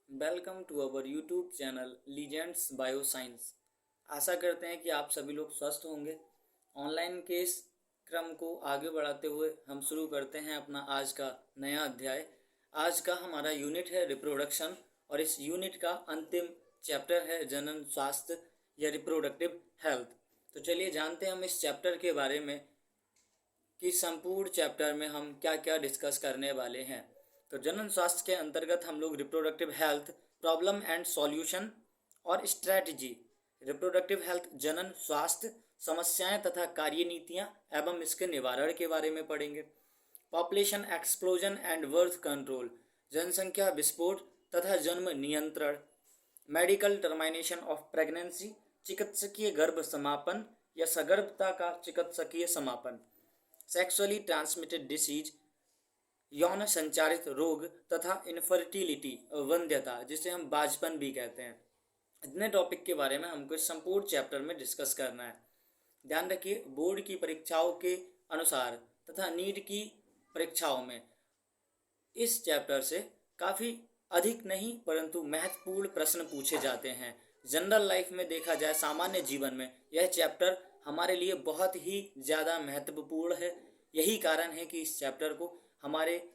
Welcome to our YouTube channel Legends Bioscience. आशा करते हैं कि आप सभी लोग स्वस्थ होंगे। ऑनलाइन के इस क्रम को आगे बढ़ाते हुए हम शुरू करते हैं अपना आज का नया अध्याय। आज का हमारा यूनिट है रिप्रोडक्शन और इस यूनिट का अंतिम चैप्टर है जनन स्वास्थ्य या रिप्रोडक्टिव हेल्थ। तो चलिए जानते हैं हम इस चैप्टर के बारे में कि संपूर्ण चैप्टर में हम क्या क्या डिस्कस करने वाले हैं। तो जनन स्वास्थ्य के अंतर्गत हम लोग reproductive health problem and solution और स्ट्रैटेजी, रिप्रोडक्टिव हेल्थ जनन स्वास्थ्य समस्याएं तथा कार्यनीतियां एवं इसके निवारण के बारे में पढ़ेंगे। Population explosion and birth control, जनसंख्या विस्फोट तथा जन्म नियंत्रण। मेडिकल टर्मिनेशन ऑफ प्रेगनेंसी, चिकित्सकीय गर्भ समापन या सगर्भता का चिकित्सकीय समापन। सेक्सुअली ट्रांसमिटेड डिसीज, यौन संचारित रोग तथा इनफर्टिलिटी, वंध्यता जिसे हम बाजपन भी कहते हैं। इतने टॉपिक के बारे में हमको इस संपूर्ण चैप्टर में डिस्कस करना है। ध्यान रखिए, बोर्ड की परीक्षाओं के अनुसार तथा नीट की परीक्षाओं में इस चैप्टर से काफ़ी अधिक नहीं परंतु महत्वपूर्ण प्रश्न पूछे जाते हैं। जनरल लाइफ में देखा जाए, सामान्य जीवन में यह चैप्टर हमारे लिए बहुत ही ज़्यादा महत्वपूर्ण है। यही कारण है कि इस चैप्टर को हमारे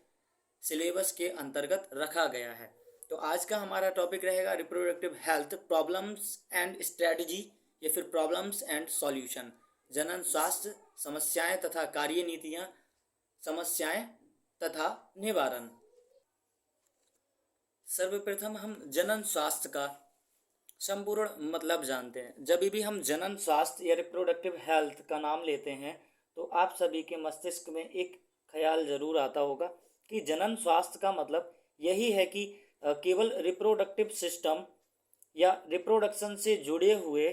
सिलेबस के अंतर्गत रखा गया है। तो आज का हमारा टॉपिक रहेगा reproductive health problems and strategy या फिर प्रॉब्लम्स एंड सॉल्यूशन। जनन स्वास्थ्य समस्याएं तथा कार्यनीतियां, समस्याएं तथा निवारण। सर्वप्रथम हम जनन स्वास्थ्य का संपूर्ण मतलब जानते हैं। जब भी हम जनन स्वास्थ्य या रिप्रोडक्टिव हेल्थ का नाम लेते हैं तो आप सभी के मस्तिष्क में एक ख्याल जरूर आता होगा कि जनन स्वास्थ्य का मतलब यही है कि केवल रिप्रोडक्टिव सिस्टम या रिप्रोडक्शन से जुड़े हुए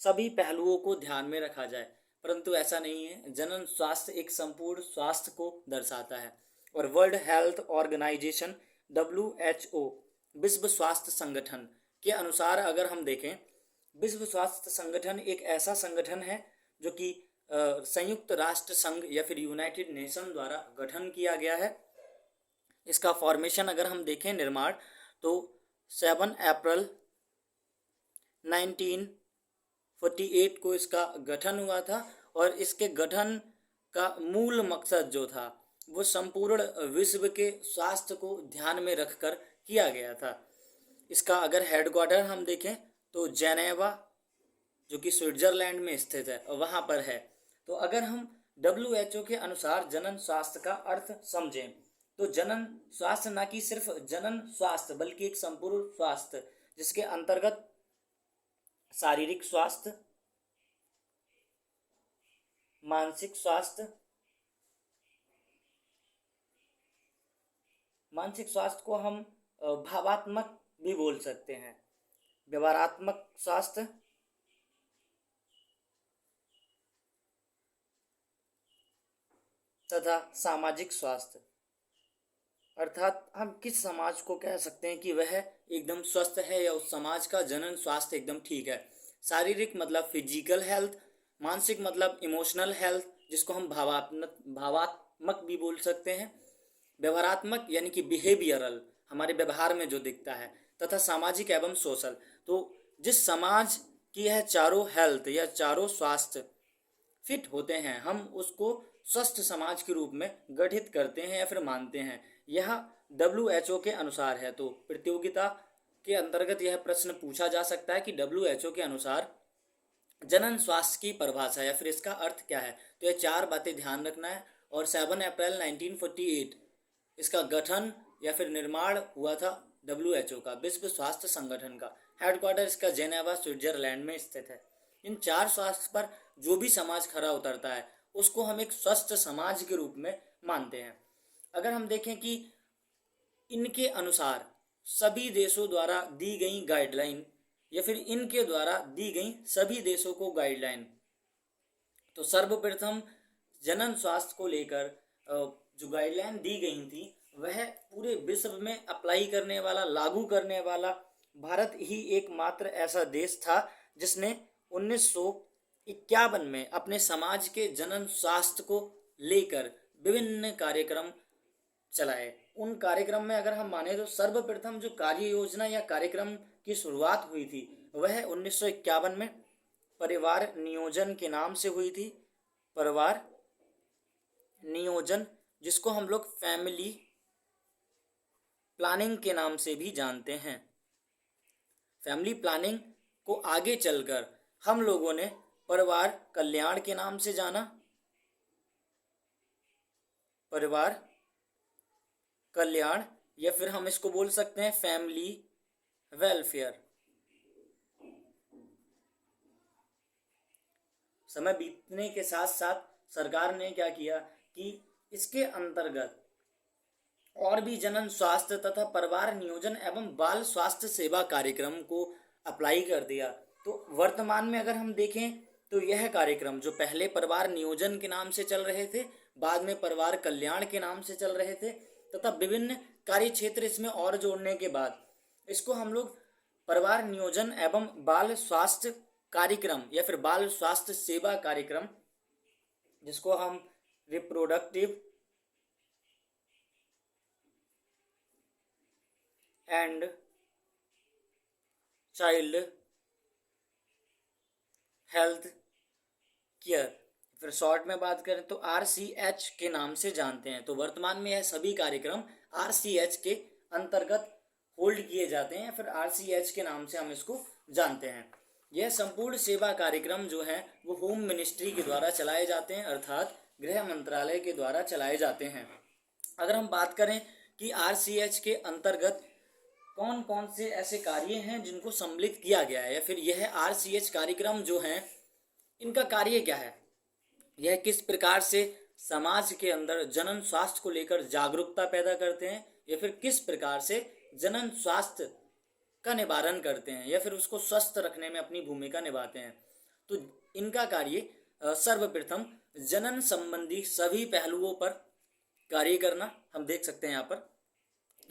सभी पहलुओं को ध्यान में रखा जाए, परंतु ऐसा नहीं है। जनन स्वास्थ्य एक संपूर्ण स्वास्थ्य को दर्शाता है और वर्ल्ड हेल्थ ऑर्गेनाइजेशन WHO, विश्व स्वास्थ्य संगठन के अनुसार अगर हम देखें, विश्व स्वास्थ्य संगठन एक ऐसा संगठन है जो कि संयुक्त राष्ट्र संघ या फिर यूनाइटेड नेशन द्वारा गठन किया गया है। इसका फॉर्मेशन अगर हम देखें, निर्माण, तो 7 अप्रैल 1948 को इसका गठन हुआ था और इसके गठन का मूल मकसद जो था वो संपूर्ण विश्व के स्वास्थ्य को ध्यान में रखकर किया गया था। इसका अगर हेडक्वार्टर हम देखें तो जेनेवा, जो कि स्विट्जरलैंड में स्थित है, वहाँ पर है। तो अगर हम WHO के अनुसार जनन स्वास्थ्य का अर्थ समझें तो जनन स्वास्थ्य न कि सिर्फ जनन स्वास्थ्य बल्कि एक संपूर्ण स्वास्थ्य जिसके अंतर्गत शारीरिक स्वास्थ्य, मानसिक स्वास्थ्य, मानसिक स्वास्थ्य को हम भावात्मक भी बोल सकते हैं, व्यवहारात्मक स्वास्थ्य, तथा सामाजिक स्वास्थ्य। अर्थात हम किस समाज को कह सकते हैं कि वह एकदम स्वस्थ है या उस समाज का जनन स्वास्थ्य एकदम ठीक है। शारीरिक मतलब फिजिकल हेल्थ, मानसिक मतलब इमोशनल हेल्थ जिसको हम भावात्मक भी बोल सकते हैं, व्यवहारात्मक यानी कि बिहेवियरल, हमारे व्यवहार में जो दिखता है, तथा सामाजिक एवं सोशल। तो जिस समाज की यह चारों हेल्थ या चारों स्वास्थ्य फिट होते हैं हम उसको स्वस्थ समाज के रूप में गठित करते हैं या फिर मानते हैं। यह WHO के अनुसार है। तो प्रतियोगिता के अंतर्गत यह प्रश्न पूछा जा सकता है कि WHO के अनुसार जनन स्वास्थ्य की परिभाषा या फिर इसका अर्थ क्या है। तो यह 4 बातें ध्यान रखना है। और 7 अप्रैल 1948 इसका गठन या फिर निर्माण हुआ था WHO का, विश्व स्वास्थ्य संगठन का। हेडक्वार्टर इसका जेनेवा स्विट्जरलैंड में स्थित है। इन 4 स्वास्थ्य पर जो भी समाज खरा उतरता है उसको हम एक स्वस्थ समाज के रूप में मानते हैं। अगर हम देखें कि इनके अनुसार सभी देशों द्वारा दी गई गाइडलाइन या फिर इनके द्वारा दी गई सभी देशों को गाइडलाइन, तो सर्वप्रथम जनन स्वास्थ्य को लेकर जो गाइडलाइन दी गई थी वह पूरे विश्व में अप्लाई करने वाला, लागू करने वाला भारत ही एकमात्र ऐसा देश था जिसने 1951 में अपने समाज के जनन स्वास्थ्य को लेकर विभिन्न कार्यक्रम चलाए। उन कार्यक्रम में अगर हम माने तो सर्वप्रथम जो कार्य योजना या कार्यक्रम की शुरुआत हुई थी वह 1951 में परिवार नियोजन के नाम से हुई थी। परिवार नियोजन, जिसको हम लोग फैमिली प्लानिंग के नाम से भी जानते हैं। फैमिली प्लानिंग को आगे चलकर हम लोगों ने परिवार कल्याण के नाम से जाना। परिवार कल्याण, या फिर हम इसको बोल सकते हैं फैमिली वेलफेयर। समय बीतने के साथ साथ सरकार ने क्या किया कि इसके अंतर्गत और भी जनन स्वास्थ्य तथा परिवार नियोजन एवं बाल स्वास्थ्य सेवा कार्यक्रम को अप्लाई कर दिया। तो वर्तमान में अगर हम देखें तो यह कार्यक्रम जो पहले परिवार नियोजन के नाम से चल रहे थे, बाद में परिवार कल्याण के नाम से चल रहे थे, तथा विभिन्न कार्य क्षेत्र इसमें और जोड़ने के बाद इसको हम लोग परिवार नियोजन एवं बाल स्वास्थ्य कार्यक्रम या फिर बाल स्वास्थ्य सेवा कार्यक्रम, जिसको हम reproductive and child health care, फिर शॉर्ट में बात करें तो RCH के नाम से जानते हैं। तो वर्तमान में यह सभी कार्यक्रम RCH के अंतर्गत होल्ड किए जाते हैं, फिर RCH के नाम से हम इसको जानते हैं। यह संपूर्ण सेवा कार्यक्रम जो है वो होम मिनिस्ट्री के द्वारा चलाए जाते हैं, अर्थात गृह मंत्रालय के द्वारा चलाए जाते हैं। अगर हम बात करें कि RCH के अंतर्गत कौन कौन से ऐसे कार्य हैं जिनको सम्मिलित किया गया है, या फिर यह RCH कार्यक्रम जो हैं इनका कार्य क्या है, यह किस प्रकार से समाज के अंदर जनन स्वास्थ्य को लेकर जागरूकता पैदा करते हैं, या फिर किस प्रकार से जनन स्वास्थ्य का निवारण करते हैं, या फिर उसको स्वस्थ रखने में अपनी भूमिका निभाते हैं। तो इनका कार्य सर्वप्रथम जनन संबंधी सभी पहलुओं पर कार्य करना। हम देख सकते हैं यहाँ पर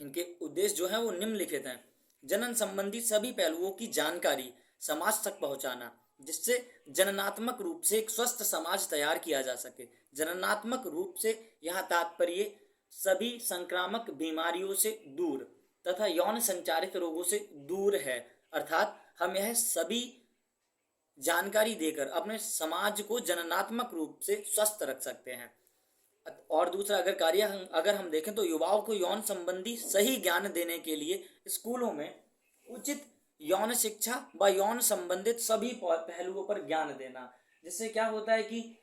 इनके उद्देश्य जो है वो निम्नलिखित हैं। जनन संबंधी सभी पहलुओं की जानकारी समाज तक पहुंचाना, जिससे जननात्मक रूप से एक स्वस्थ समाज तैयार किया जा सके। जननात्मक रूप से यहाँ तात्पर्य सभी संक्रामक बीमारियों से दूर तथा यौन संचारित रोगों से दूर है, अर्थात हम यह सभी जानकारी देकर अपने समाज को जननात्मक रूप से स्वस्थ रख सकते हैं। और दूसरा अगर हम देखें तो युवाओं को यौन संबंधी सही ज्ञान देने के लिए स्कूलों में उचित यौन शिक्षा व यौन संबंधित सभी पहलुओं पर ज्ञान देना, जिससे क्या होता है कि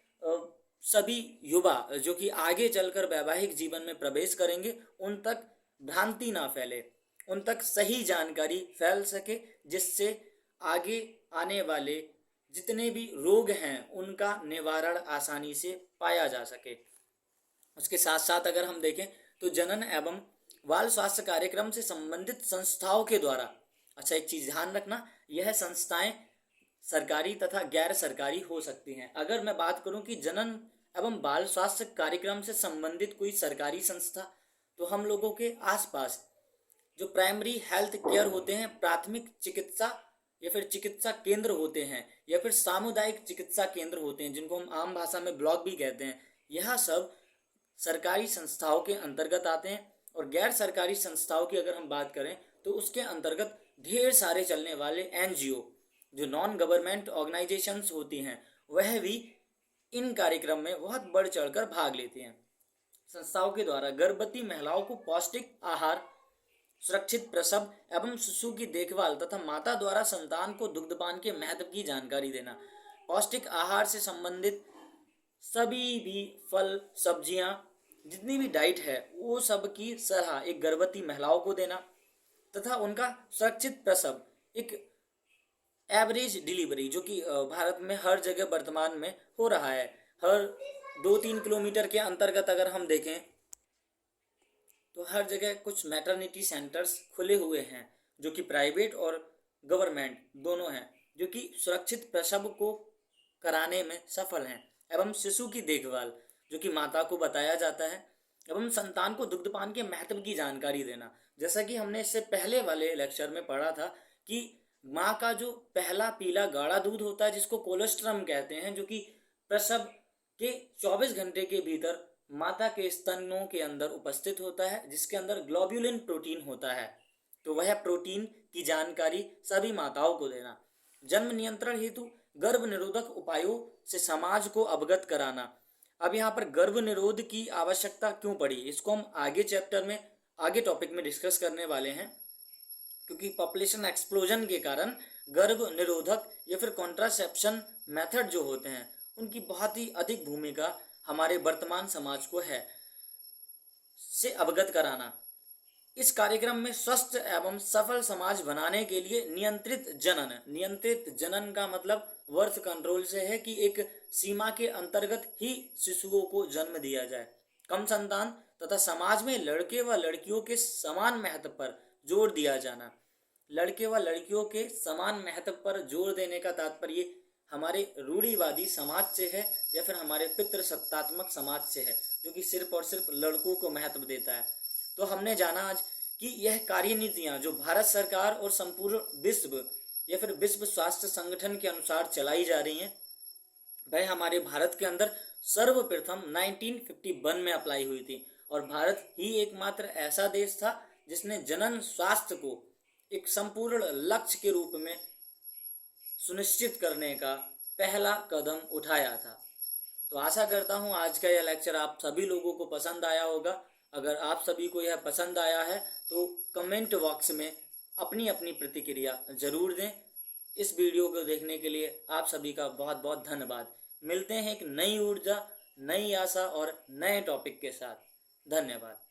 सभी युवा जो कि आगे चलकर वैवाहिक जीवन में प्रवेश करेंगे उन तक भ्रांति ना फैले, उन तक सही जानकारी फैल सके, जिससे आगे आने वाले जितने भी रोग हैं उनका निवारण आसानी से पाया जा सके। उसके साथ साथ अगर हम देखें तो जनन एवं बाल स्वास्थ्य कार्यक्रम से संबंधित संस्थाओं के द्वारा, अच्छा एक चीज ध्यान रखना, यह संस्थाएं सरकारी तथा गैर सरकारी हो सकती हैं। अगर मैं बात करूं कि जनन एवं बाल स्वास्थ्य कार्यक्रम से संबंधित कोई सरकारी संस्था, तो हम लोगों के आसपास जो प्राइमरी हेल्थ केयर होते हैं, प्राथमिक चिकित्सा या फिर चिकित्सा केंद्र होते हैं, या फिर सामुदायिक चिकित्सा केंद्र होते हैं, जिनको हम आम भाषा में ब्लॉक भी कहते हैं, यह सब सरकारी संस्थाओं के अंतर्गत आते हैं। और गैर सरकारी संस्थाओं की अगर हम बात करें तो उसके अंतर्गत ढेर सारे चलने वाले NGO जो नॉन गवर्नमेंट ऑर्गेनाइजेशंस होती हैं, वह भी इन कार्यक्रम में बहुत बढ़ चढ़कर भाग लेती हैं। संस्थाओं के द्वारा गर्भवती महिलाओं को पौष्टिक आहार, सुरक्षित प्रसव एवं शिशु की देखभाल तथा माता द्वारा संतान को दुग्धपान के महत्व की जानकारी देना, पौष्टिक आहार से संबंधित सभी भी फल सब्जियां जितनी भी डाइट है वो सब की सलाह एक गर्भवती महिलाओं को देना, तथा उनका सुरक्षित प्रसव, एक एवरेज डिलीवरी जो कि भारत में हर जगह वर्तमान में हो रहा है। हर 2-3 किलोमीटर के अंतर्गत अगर हम देखें तो हर जगह कुछ मैटरनिटी सेंटर्स खुले हुए हैं जो कि प्राइवेट और गवर्नमेंट दोनों हैं, जो कि सुरक्षित प्रसव को कराने में सफल हैं, एवं शिशु की देखभाल जो कि माता को बताया जाता है, एवं संतान को दुग्धपान के महत्व की जानकारी देना। जैसा कि हमने इससे पहले वाले लेक्चर में पढ़ा था कि माँ का जो पहला पीला गाढ़ा दूध होता है जिसको कोलोस्ट्रम कहते हैं, जो कि प्रसव के 24 घंटे के भीतर माता के स्तनों के अंदर उपस्थित होता है, जिसके अंदर ग्लोब्युलिन प्रोटीन होता है। तो वह प्रोटीन की जानकारी सभी माताओं को देना। जन्म नियंत्रण हेतु गर्भ निरोधक उपायों से समाज को अवगत कराना। अब यहाँ पर गर्भ निरोध की आवश्यकता क्यों पड़ी, इसको हम आगे चैप्टर में, आगे टॉपिक में डिस्कस करने वाले हैं। क्योंकि पॉपुलेशन एक्सप्लोजन के कारण गर्भ निरोधक या फिर कॉन्ट्रासेप्शन मेथड जो होते हैं, उनकी बहुत ही अधिक भूमिका हमारे वर्तमान समाज को है से अवगत कराना। इस कार्यक्रम में स्वस्थ एवं सफल समाज बनाने के लिए नियंत्रित जनन का मतलब बर्थ कंट्रोल से है कि एक सीमा के अंतर्गत ही शिशुओं को जन्म दिया जाए। कम संतान तथा समाज में लड़के व लड़कियों के समान महत्व पर जोर दिया जाना। लड़के व लड़कियों के समान महत्व पर जोर देने का तात्पर्य हमारे रूढ़िवादी समाज से है या फिर हमारे पितृसत्तात्मक समाज से है, जो कि सिर्फ और सिर्फ लड़कों को महत्व देता है। तो हमने जाना आज कि यह कार्यनीतियां जो भारत सरकार और संपूर्ण विश्व या फिर विश्व स्वास्थ्य संगठन के अनुसार चलाई जा रही हैं, वह हमारे भारत के अंदर सर्वप्रथम 1951 में अप्लाई हुई थी। और भारत ही एकमात्र ऐसा देश था जिसने जनन स्वास्थ्य को एक संपूर्ण लक्ष्य के रूप में सुनिश्चित करने का पहला कदम उठाया था। तो आशा करता हूँ आज का यह लेक्चर आप सभी लोगों को पसंद आया होगा। अगर आप सभी को यह पसंद आया है तो कमेंट बॉक्स में अपनी अपनी प्रतिक्रिया जरूर दें। इस वीडियो को देखने के लिए आप सभी का बहुत बहुत धन्यवाद। मिलते हैं एक नई ऊर्जा, नई आशा और नए टॉपिक के साथ। धन्यवाद।